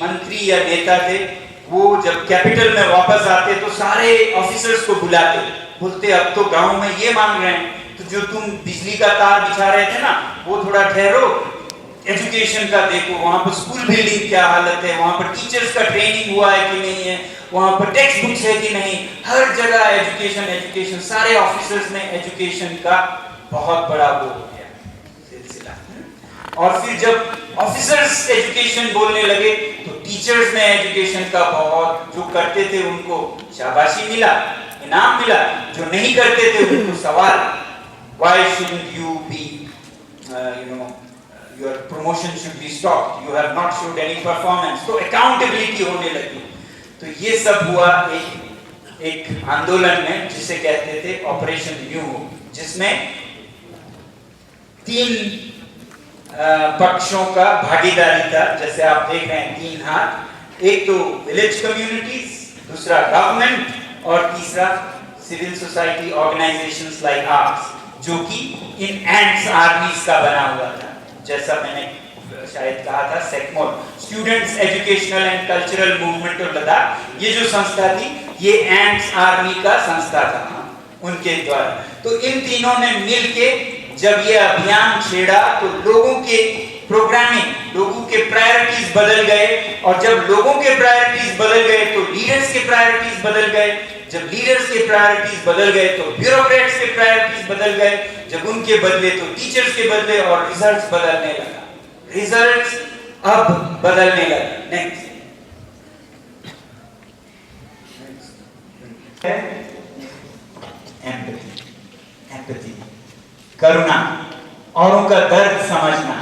मंत्री या नेता थे, वो जब कैपिटल में वापस आते तो सारे ऑफिसर्स को बुलाते, बोलते अब तो गांव में ये मांग रहे हैं, तो जो तुम बिजली का तार बिछा रहे थे ना, वो थोड़ा ठहरो, एजुकेशन का देखो, वहां पर स्कूल बिल्डिंग क्या हालत है, वहां पर टीचर्स का ट्रेनिंग हुआ है कि नहीं है, वहां पर टेक्स्ट बुक्स है कि नहीं, हर जगह एजुकेशन एजुकेशन, सारे ऑफिसर्स में एजुकेशन का बहुत बड़ा वो हो गया सिलसिला। और फिर जब ऑफिसर्स एजुकेशन बोलने लगे तो टीचर्स में एजुकेशन का बहुत, जो करते थे उनको शाबाशी मिला, इनाम मिला, जो नहीं करते थे उनको सवाल, why shouldn't you be your promotion should be stopped, you have not showed any performance, तो accountability होने लगी। तो ये सब हुआ एक आंदोलन में जिसे कहते थे ऑपरेशन न्यू होप, जिसमें 3 पक्षों का भागीदारी था, जैसे आप देख रहे हैं 3 हाथ, एक तो विलेज कम्युनिटीज, दूसरा गवर्नमेंट और तीसरा civil society organisations like arts, जो कि इन एंड्स आर्मीज का बना हुआ था, जैसा मैंने शायद कहा था SECMOL, students educational and cultural movement of Ladakh. ये जो संस्था थी ये एंड्स आर्मी का संस्था था उनके द्वारा। तो इन तीनों ने मिलके जब ये अभियान छेड़ा तो लोगों के प्रोग्रामिंग, लोगों के प्रायोरिटीज बदल गए, और जब लोगों के प्रायोरिटीज बदल गए तो लीडर्स के प्रायोरिटीज बदल गए, जब लीडर्स के प्रायोरिटीज बदल गए तो ब्यूरोक्रेट्स के प्रायोरिटीज बदल गए, जब उनके बदले तो टीचर्स के बदले, और रिजल्ट्स बदलने लगा, रिजल्ट्स अब बदलने लगा। नेक्स्ट एम्पैथी, एम्पैथी, करुणा, औरों का दर्द समझना,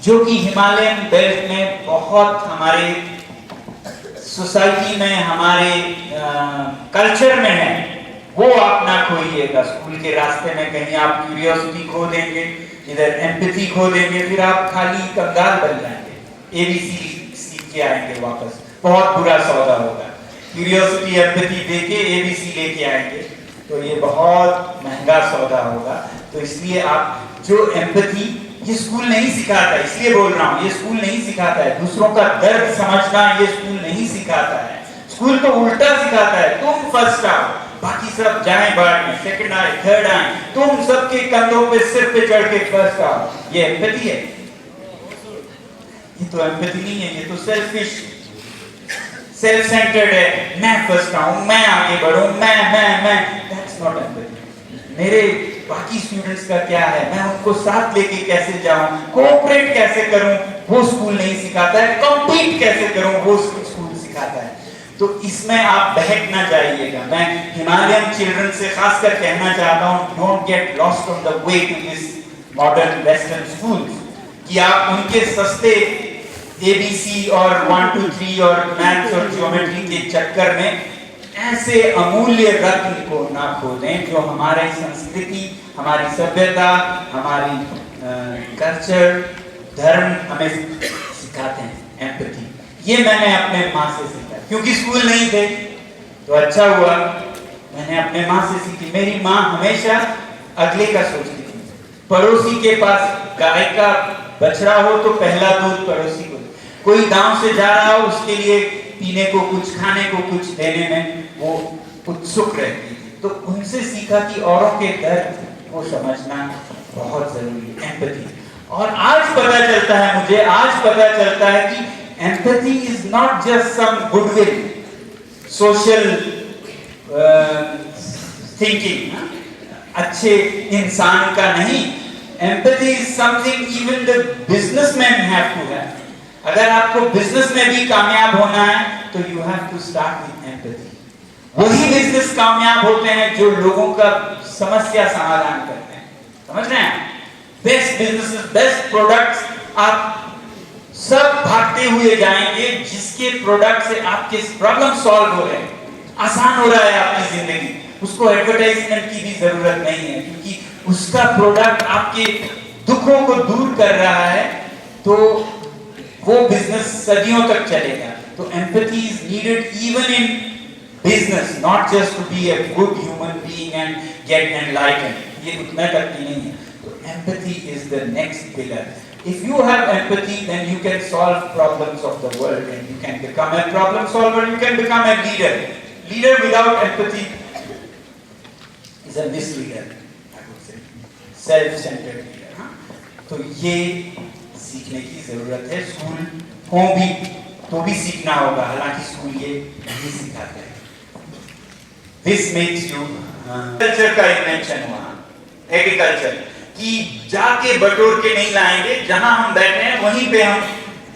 जो कि हिमालयन बेल्ट में बहुत हमारे सोसाइटी में, हमारे कल्चर में है, वो आप ना खोइएगा। स्कूल के रास्ते में कहीं आप क्यूरियोसिटी खो देंगे, इधर एम्पैथी खो देंगे, फिर आप खाली कंगाल बन जाएंगे, एबीसी सीख के आएंगे वापस, बहुत बुरा सौदा होगा। क्यूरियोसिटी एम्पैथी देके एबीसी लेके आएंगे तो ये बहुत महंगा सौदा होगा। तो इसलिए आप जो एम्पैथी, ये स्कूल नहीं सिखाता है, इसलिए बोल रहा हूँ, ये स्कूल नहीं सिखाता है। दूसरों का दर्द समझना ये स्कूल नहीं सिखाता है। स्कूल तो उल्टा सिखाता है, तुम फर्स्ट आओ, बाकी सब जाएं बाद में, सेकंड आए, थर्ड आए, तुम सबके कंधों पे, सिर पे चढ़ के फर्स्ट आओ। ये एम्पैथी है? ये तो एम्पैथी नहीं है, ये तो सेल्फिश, सेल्फ सेंटर्ड है। मैं फर्स्ट आऊं, मैं आगे बढ़ूं, मैं, दैट्स नॉट एम्पैथी। मेरे बाकी स्टूडेंट्स का क्या है, मैं उनको साथ लेके कैसे जाऊं, कोऑपरेट कैसे करूं, वो स्कूल नहीं सिखाता है। कॉम्पीट कैसे करूं, वो स्कूल सिखाता है। तो इसमें आप बहक ना जाइएगा। मैं हिमालयन चिल्ड्रन से खासकर कहना चाहता हूं, don't get lost on the way to this modern western schools, कि आप उनके सस्ते एबीसी और 1 2 3 और मैथ्स और ज्योमेट्री के चक्कर में ऐसे अमूल्य रत्न को ना खो दें, जो हमारी संस्कृति, हमारी सभ्यता, हमारी कल्चर, धर्म हमें सिखाते हैं। एम्पैथी, ये मैंने अपने माँ से सीखा, क्योंकि स्कूल नहीं थे तो अच्छा हुआ मैंने अपने माँ से सीखी। मेरी माँ हमेशा अगले का सोचती थी। पड़ोसी के पास गाय का बछड़ा हो तो पहला दूध पड़ोसी को, कोई गांव से जा रहा हो उसके लिए पीने को कुछ, खाने को कुछ देने में वो उत्सुक रहती थी। तो उनसे सीखा कि औरों के दर्द को समझना बहुत जरूरी है, एम्पैथी। और आज पता चलता है मुझे, आज पता चलता है कि empathy is not just some goodwill, social thinking, अच्छे इंसान का नहीं। Empathy is something even the businessman have to have. अगर आपको बिजनेस में भी कामयाब होना है तो you have to start with empathy. वही बिजनेस कामयाब होते हैं जो लोगों का समस्या समाधान करते हैं। समझ रहे हैं? बेस्ट बिजनेसेस, बेस्ट प्रोडक्ट्स, आप सब भागते हुए जाएंगे जिसके प्रोडक्ट से आपके प्रॉब्लम सॉल्व हो रहे हैं, आसान हो रहा है आपकी जिंदगी। उसको एडवर्टाइजमेंट की भी जरूरत नहीं है, क्योंकि उसका प्रोडक्ट आपके दुखों को दूर कर रहा है, तो वो बिजनेस सदियों तक चलेगा। तो empathy is needed even in business, not just to be a good human being and get enlighten, ये उतना तक ही नहीं है। तो empathy is the next pillar. If you have empathy, then you can solve problems of the world, and you can become a problem solver. You can become a leader. Leader without empathy is a misleader, I would say. Self-centered leader. तो ये सीखने की जरूरत है. School हो भी तो भी सीखना होगा. हालांकि स्कूल ये नहीं सिखाते हैं. This makes you कल्चर का इन्वेंशन हुआ. एग्रीकल्चर कि जाके बटोर के नहीं लाएंगे, जहां हम बैठे हैं वहीं पे हम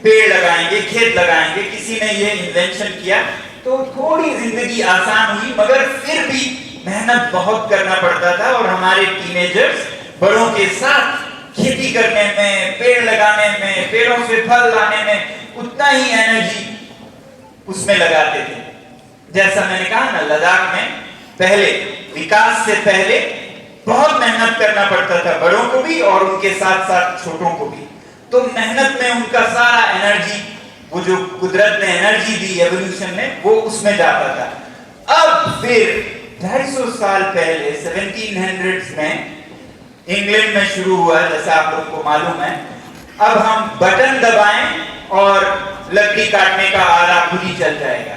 पेड़ लगाएंगे, खेत लगाएंगे. किसी ने ये इन्वेंशन किया तो थोड़ी जिंदगी आसान हुई, मगर फिर भी मेहनत बहुत करना पड़ता था. और हमारे टीनेजर्स बड़ों के साथ खेती करने में, पेड़ लगाने में, पेड़ों से फल लाने में उतना ही एनर्जी उसमें लगाते थे. जैसा मैंने कहा ना, लद्दाख में पहले विकास से पहले बहुत मेहनत करना पड़ता था, बड़ों को भी और उनके साथ साथ छोटों को भी. तो मेहनत में उनका सारा एनर्जी, वो जो कुदरत ने एनर्जी दी एवोल्यूशन ने, वो उसमें जाता था. अब फिर 250 साल पहले 1700s में इंग्लैंड में शुरू हुआ, जैसा आप लोग को मालूम है. अब हम बटन दबाएं और लकड़ी काटने का आरा खुद ही चल जाएगा.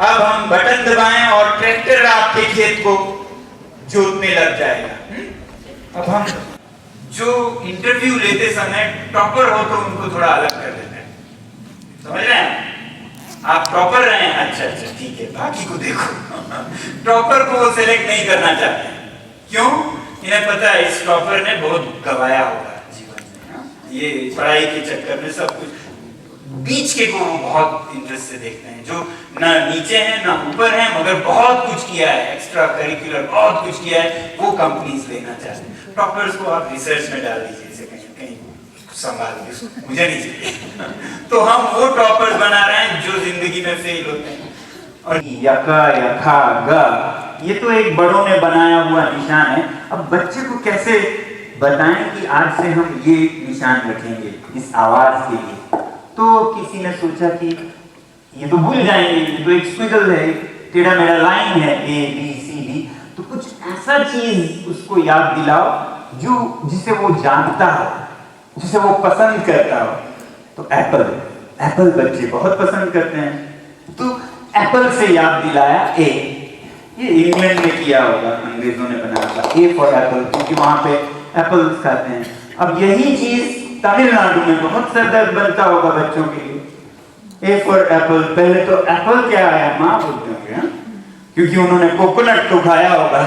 अब हम बटन दबाएं और ट्रैक्टर आपके खेत को जोतने लग जाएगा. अब हम जो इंटरव्यू लेते समय टॉपर हो तो उनको थोड़ा अलग कर देते हैं. समझ रहे हैं? आप टॉपर रहे हैं, अच्छा अच्छा ठीक है, बाकी को देखो. टॉपर को वो सिलेक्ट नहीं करना चाहते. क्यों? इन्हें पता है इस टॉपर ने बहुत गवाया होगा जीवन में. ये पढ़ाई के चक्कर में सब कुछ. बीच के को बहुत इंटरेस्ट से देखते हैं, जो ना नीचे हैं ना ऊपर हैं, मगर बहुत कुछ किया है, एक्स्ट्रा करिकुलर बहुत कुछ किया है, वो कंपनीज लेना चाहते हैं. टॉपर्स को आप रिसर्च में डाल दीजिए, इसे कहीं कहीं संभाल के, मुझे नहीं चाहिए. तो हम वो टॉपर्स बना रहे हैं जो जिंदगी में फेल होते हैं. और यका यखा गा, ये तो एक बड़ों ने बनाया हुआ निशान है. अब बच्चे को कैसे बताएं कि आज से हम ये निशान रखेंगे इस आवाज के लिए. तो किसी ने सोचा कि ये तो भूल जाएंगे, ये तो एक स्क्विगल है, टेढ़ा मेढ़ा लाइन है A B C D. तो कुछ ऐसा चीज उसको याद दिलाओ जो जिसे वो जानता हो, जिसे वो पसंद करता हो. तो एप्पल बच्चे बहुत पसंद करते हैं. तो एप्पल से याद दिलाया A. ये इंग्लैंड में किया होगा, अंग्रेजों ने बनाया था. A फॉर एप्पल, क्योंकि वहां पे एप्पल्स खाते हैं. अब यही चीज तमिलनाडु में बहुत सरदर्द बनता होगा बच्चों के लिए. A for Apple. पहले तो एप्पल क्या आया माँ बोलते होंगे, क्योंकि उन्होंने कोकोनट तो खाया होगा.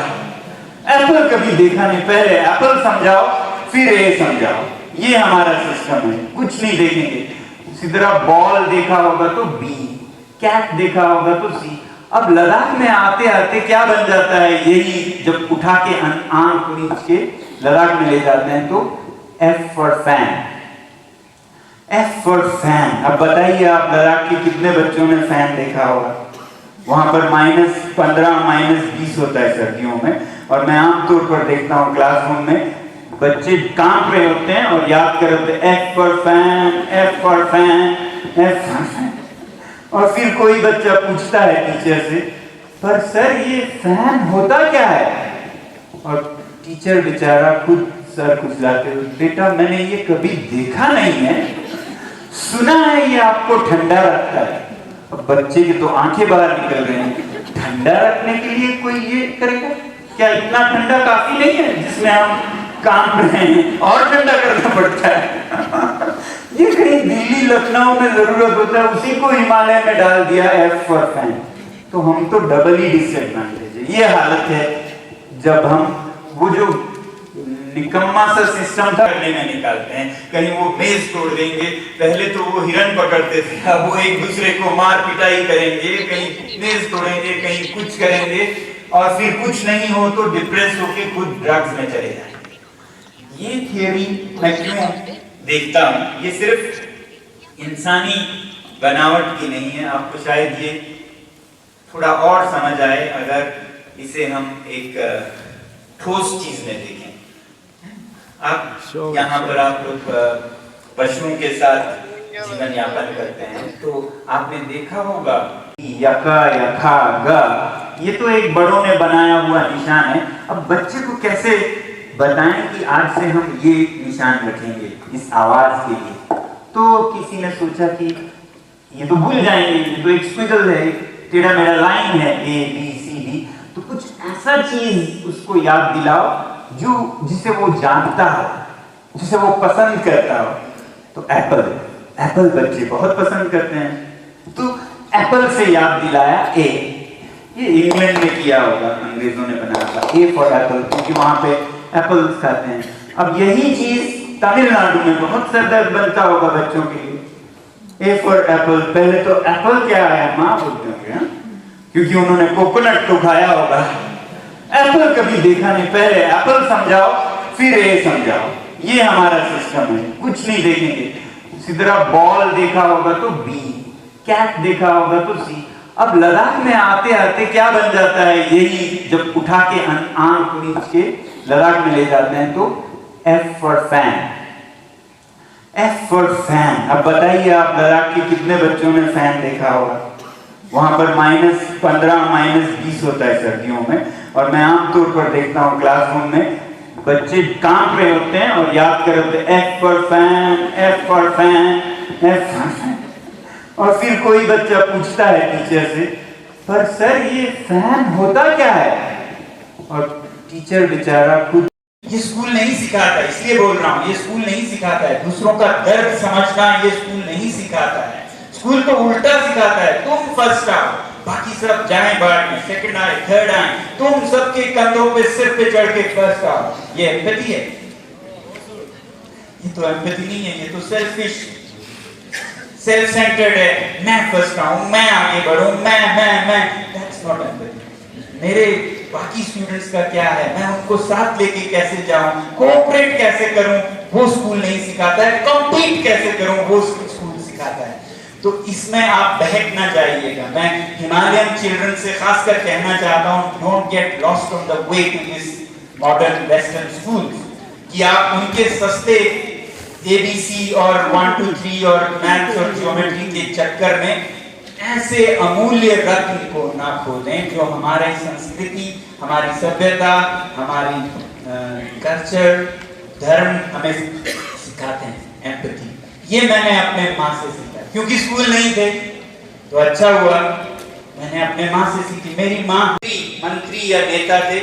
एप्पल कभी देखा नहीं. पहले एप्पल समझाओ फिर A समझाओ. ये हमारा सिस्टम है. कुछ नहीं देखेंगे. इसी तरह बॉल देखा होगा तो B, कैट देखा होगा तो C. अब लद्दाख में आते आते क्या बन जाता है, यही जब उठा के आंख नीच के लद्दाख में ले जाते हैं तो F for fan. F for fan. अब बताइए आप लद्दाख के कितने बच्चों ने फैन देखा होगा. वहां पर -15 -20 होता है सर्दियों में. और मैं आमतौर पर देखता हूँ क्लासरूम में बच्चे कांप रहे होते हैं और याद कर रहे होते हैं F for fan, F for fan, F for fan. और फिर कोई बच्चा पूछता है टीचर से, पर सर ये फैन होता क्या है? और टीचर बेचारा खुद सर खुजलाते हुए, बेटा मैंने ये कभी देखा नहीं है, सुना है ये आपको ठंडा रखता है. अब बच्चे की तो आंखें बाहर निकल रहे हैं. ठंडा रखने के लिए कोई ये करेगा क्या? इतना ठंडा काफी नहीं है जिसमें हम काम रहे हैं और ठंडा करना पड़ता है. ये कहीं दिल्ली लखनऊ में जरूरत होता है, उसी को हिमालय में डाल दिया F फॉर फैन. तो हम तो डबल ही डिसएडवांटेज है. ये हालत है जब हम वो जो निकम्मा सा सिस्टम था करने में निकालते हैं. कहीं वो मेज तोड़ देंगे. पहले तो वो हिरन पकड़ते थे, अब वो एक दूसरे को मार पिटाई करेंगे, कहीं मेज तोड़ेंगे, कहीं कुछ करेंगे, और फिर कुछ नहीं हो तो डिप्रेस होके खुद ड्रग्स में चले जाएंगे. ये थियरी मैं क्यों देखता हूं, ये सिर्फ इंसानी बनावट की नहीं है. आपको शायद ये थोड़ा और समझ आए अगर इसे हम एक ठोस चीज में देखें. आप यहाँ पर आप लोग पशुओं के साथ जीवन यापन करते हैं, तो आपने देखा होगा यका यखा गा, ये तो एक बड़ों ने बनाया हुआ निशान है. अब बच्चे को कैसे बताएं कि आज से हम ये निशान रखेंगे इस आवाज के लिए। तो किसी ने सोचा कि ये तो भूल जाएंगे, ये तो एक स्क्विगल है, टेढ़ा मेरा लाइन है ABCD, तो कुछ ऐसा चीज उसको याद दिलाओ जो जिसे वो जानता हो, जिसे वो पसंद करता हो। तो एप्पल बच्चे बहुत पसंद करते हैं, तो एप्पल से याद दिलाया A। ये इंग्लैंड में किया होगा, अंग्रेजों ने बनाया था A फॉर एप्पल, क्योंकि वहां पे एप्पल्स खाते हैं। अब यही चीज तमिलनाडु में बहुत सरदर्द बनता होगा बच्चों के लिए। A फॉर एप्पल, पहले तो एप्पल क्या है माँ बोलते होंगे, क्योंकि उन्होंने कोकोनट तो खाया होगा, एप्पल कभी देखा नहीं। पहले एप्पल समझाओ फिर A समझाओ, ये हमारा सिस्टम है। कुछ नहीं देखेंगे, इसी तरह बॉल देखा होगा तो B, कैट देखा होगा तो C। अब लद्दाख में आते आते क्या बन जाता है, यही जब उठा के आंख नीच के लद्दाख में ले जाते हैं तो F for fan, F for fan. अब बताइए आप लद्दाख के कितने बच्चों ने फैन देखा होगा? वहां पर -15 -20 होता है सर्दियों में, और मैं आमतौर पर देखता हूँ क्लासरूम में बच्चे कांप रहे होते हैं और याद कर रहे होते हैं F for fan, F for fan, F for fan. और फिर कोई बच्चा पूछता है टीचर से, पर सर ये फैन होता क्या है? और टीचर बेचारा खुद ये स्कूल नहीं सिखाता, इसलिए बोल रहा हूँ, ये स्कूल नहीं सिखाता है। दूसरों का दर्द समझना ये स्कूल नहीं सिखाता है। स्कूल तो उल्टा सिखाता है, तुम फर्स्ट आओ, बाकी सब जाए बाद में, सेकंड आए, थर्ड आए, तुम सबके कंधों पे सिर पे चढ़ के फर्स्ट आओ। ये एम्पैथी है? ये तो एम्पैथी नहीं है, ये तो सेल्फ सेंटर्ड है। मैं फर्स्ट आऊं, मैं आगे बढ़ूं, मैं दैट्स नॉट एम्पैथी। मेरे बाकी स्टूडेंट्स का क्या है, मैं उनको साथ लेके कैसे जाऊं, कोऑपरेट कैसे करूं, वो स्कूल नहीं सिखाता है। कॉम्पीट कैसे करूं, वो स्कूल सिखाता है। तो इसमें आप बहक ना जाइएगा। मैं हिमालयन चिल्ड्रन से खासकर कहना चाहता हूं, don't get lost on the way to this modern western school, कि आप उनके सस्ते ABC और 1 2 3 और मैथ्स और ज्योमेट्री के चक्कर में ऐसे अमूल्य रत्न को ना खो दें जो हमारी संस्कृति, हमारी सभ्यता, हमारी कल्चर, धर्म हमें सिखाते हैं। एम्पैथी ये मैंने अपने माँ से सीखा, क्योंकि स्कूल नहीं थे तो अच्छा हुआ मैंने अपने माँ से सीखी। मेरी माँ मंत्री या नेता थे,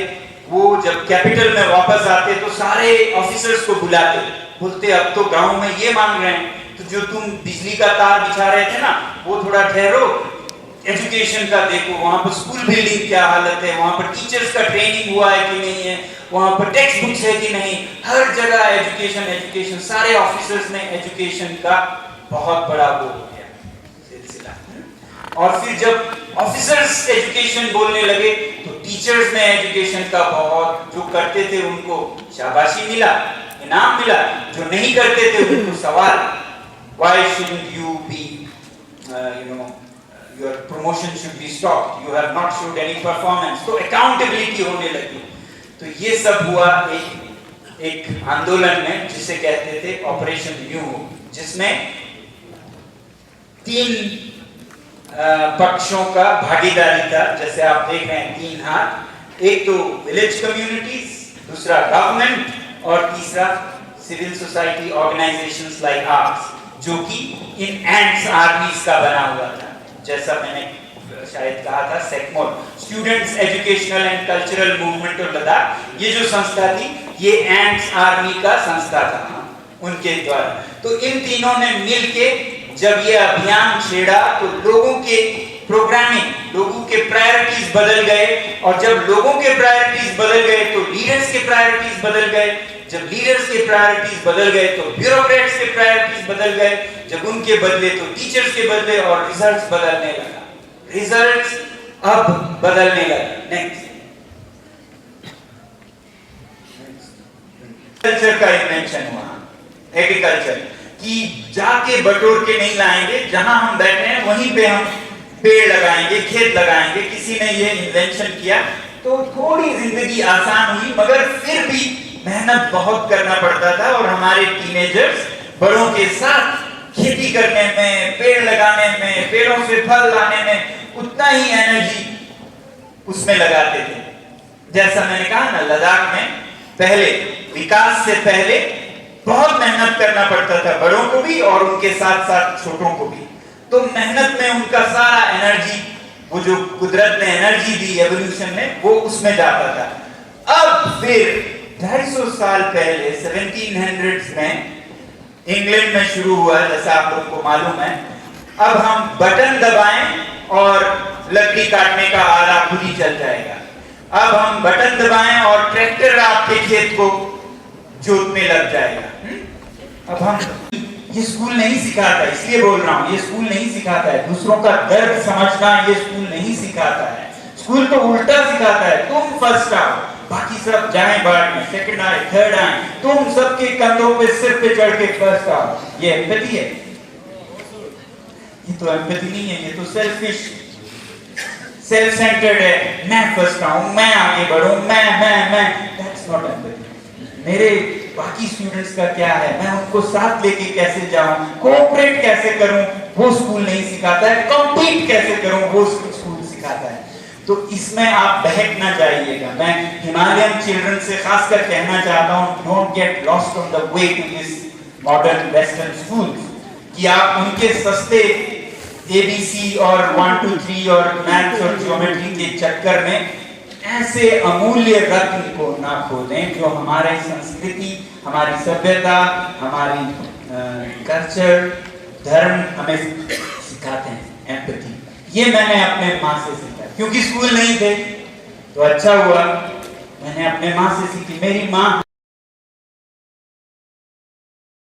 वो जब कैपिटल में वापस आते तो सारे ऑफिसर्स को बुलाते, बोलते अब तो गांव में ये मांग रहे हैं, तो जो तुम बिजली का तार बिछा रहे थे ना, वो थोड़ा ठहरो, एजुकेशन का देखो, वहां पर स्कूल बिल्डिंग क्या हालत है, वहां पर टीचर्स का ट्रेनिंग हुआ है कि नहीं है, वहां पर टेक्स्ट बुक्स है कि नहीं, हर जगह एजुकेशन एजुकेशन। सारे ऑफिसर्स ने एजुकेशन का बहुत बड़ा वो हो गया सिलसिला। और फिर जब ऑफिसर्स एजुकेशन बोलने लगे तो टीचर्स ने एजुकेशन का बहुत, जो करते थे उनको शाबाशी मिला, इनाम मिला, जो नहीं करते थे उनको सवाल, why shouldn't you be your promotion should be stopped, you have not showed any performance, तो accountability होने लगी। तो ये सब हुआ एक आंदोलन में जिसे कहते थे ऑपरेशन न्यू, जिसमें 3 पक्षों का भागीदारी था। जैसे आप देख रहे हैं 3 हाथ, एक तो विलेज कम्युनिटीज, दूसरा गवर्नमेंट और तीसरा civil society organisations like arts, जो कि इन एंड्स आर्मीज का बना हुआ था। जैसा मैंने शायद कहा था, SECMOL, students educational and cultural movement of Ladakh, ये जो संस्था थी ये एंड्स आर्मी का संस्था था उनके द्वारा। तो इन तीनों ने मिलके जब ये अभियान छेड़ा तो लोगों के प्रोग्रामिंग, लोगों के प्रायोरिटीज बदल गए, और जब लोगों के प्रायोरिटीज बदल गए तो लीडर्स के प्रायोरिटीज बदल गए, जब लीडर्स के प्रायोरिटीज बदल गए तो ब्यूरोक्रेट्स के प्रायोरिटीज बदल गए, जब उनके बदले तो टीचर्स के बदले, और रिजल्ट्स बदलने लगा, रिजल्ट्स अब बदलने लगा। नेक्स्ट, कल्चर का इन्वेंशन हुआ, एग्रीकल्चर, कि जाके बटोर के नहीं लाएंगे, जहां हम बैठे हैं वहीं पे हम पेड़ लगाएंगे, खेत लगाएंगे। किसी ने ये इन्वेंशन किया तो थोड़ी जिंदगी आसान हुई, मगर फिर भी मेहनत बहुत करना पड़ता था, और हमारे टीनेजर्स बड़ों के साथ खेती करने में, पेड़ लगाने में, पेड़ों से फल लाने में उतना ही एनर्जी उसमें लगाते थे। जैसा मैंने कहा ना, लद्दाख में पहले विकास से पहले बहुत मेहनत करना पड़ता था, बड़ों को भी और उनके साथ साथ छोटों को भी। तो मेहनत में उनका सारा एनर्जी, वो जो कुदरत ने एनर्जी दी एवोल्यूशन ने, वो उसमें जाता था। अब फिर 250 साल पहले 1700s में इंग्लैंड में शुरू हुआ, जैसा आप लोग को मालूम है। अब हम बटन दबाएं और लकड़ी काटने का आला खुद ही चल जाएगा। अब हम बटन दबाएं और ट्रैक्टर आपके खेत को जोतने लग जाएगा। अब हम, ये स्कूल नहीं सिखाता, इसलिए बोल रहा हूं, ये स्कूल नहीं सिखाता है। दूसरों का दर्द समझना ये स्कूल नहीं सिखाता है। स्कूल तो उल्टा सिखाता है, तुम फर्स्ट आओ, बाकी सब जाएं बाद में, सेकंड आए, थर्ड आए, तुम सबके कंधों पे, सिर पे चढ़ के फर्स्ट आओ। ये एम्पैथी है? ये तो एम्पैथी नहीं है, ये तो सेल्फिश, सेल्फ सेंटर्ड है। मैं फर्स्ट आऊं, मैं आगे बढ़ूं, मैं, दैट्स नॉट एम्पैथी। मेरे बाकी स्टूडेंट्स का क्या है, मैं उनको साथ लेके कैसे जाऊं, कोऑपरेट कैसे करूं, वो स्कूल नहीं सिखाता है। कॉम्पीट कैसे करूं, वो स्कूल सिखाता है। तो इसमें आप बहक ना जाइएगा। मैं हिमालयन चिल्ड्रन से खासकर कहना चाहता हूं, don't get lost on the way to this modern western schools, कि आप उनके सस्ते ABC और 1 2 3 और मैथ्स और ज्योमेट्री के चक्कर में ऐसे अमूल्य रत्न को ना खो दें, जो हमारी संस्कृति, हमारी सभ्यता, हमारी कल्चर, धर्म हमें सिखाते हैं। एम्पैथी, ये मैंने अपने माँ से सीखा, क्योंकि स्कूल नहीं थे तो अच्छा हुआ मैंने अपने माँ से सीखी। मेरी माँ